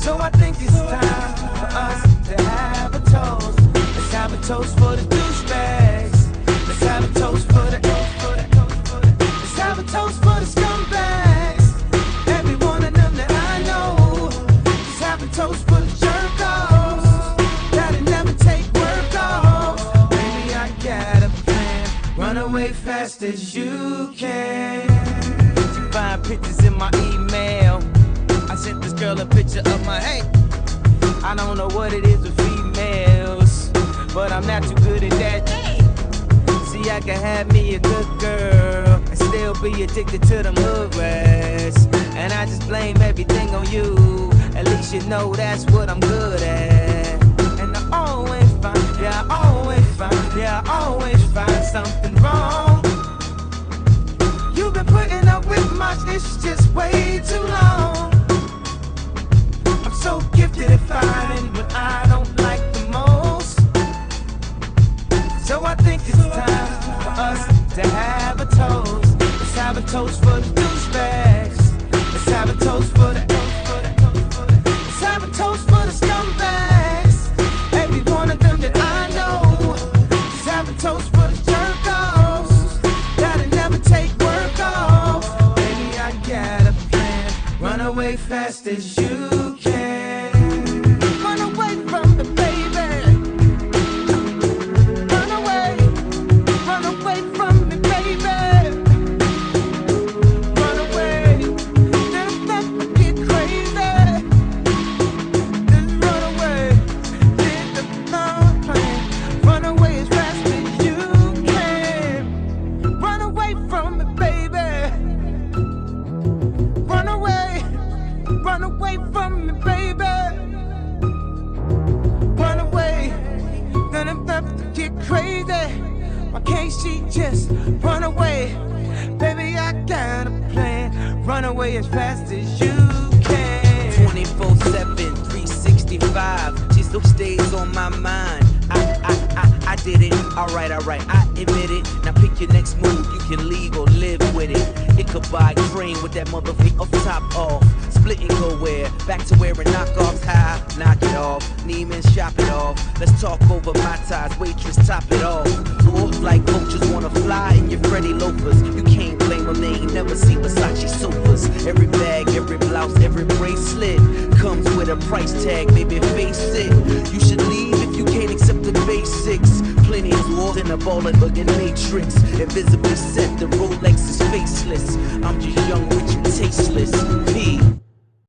So I think it's time for us to have a toast. Let's have a toast for the douchebags. Let's have a toast for the. Let's have a toast for the scumbags. Every one of them that I know. Let's have a toast for the jerk-offs that'll never take work off. Baby, I got a plan. Run away fast as you can. Find pictures in my email. I sent this girl a picture of my hey. I don't know what it is with females, but I'm not too good at that. See, I can have me a good girl and still be addicted to them hood rats. And I just blame everything on you. At least you know that's what I'm good at. And I always find, yeah, I always find, yeah, I always find something wrong. You've been putting up with my shit just way too long. I'm so gifted at finding what I don't like the most. So I think it's time for us to have a toast. Let's have a toast for the douchebags. Let's have a toast for the. Let's have a toast for the scumbags. Every one of them that I know. Let's have a toast for the jerk-offs that'll never take work off. Baby, I got a plan. Run away fast as you can. Run away from the baby. Run away from me, baby. Run away. Then I get crazy. Then run away. Did the plan. Run away as fast as you can. Run away from me, baby. Run away from me, baby. Run away, then I'm left to get crazy. Why can't she just run away? Baby, I got a plan. Run away as fast as you can. 24/7, 365. She still stays on my mind. I did it. Alright, I admit it. Now pick your next move. You can leave or live with it. It could buy a train with that motherfucker off top off. Split and go where? Back to wearing knockoffs. High, knock it off. Neiman's shop it off. Let's talk over my ties. Waitress, top it off. Or like coaches wanna fly in your Freddy loafers. You can't blame them. They ain't never seen Versace sofas. Every bag, every blouse, every bracelet comes with a price tag. Maybe face it. You should leave if you can't accept the basics. Plenty of walls in a ballin' looking matrix. Invisibly set, the Rolex is faceless. I'm just young, rich, and tasteless. Peace.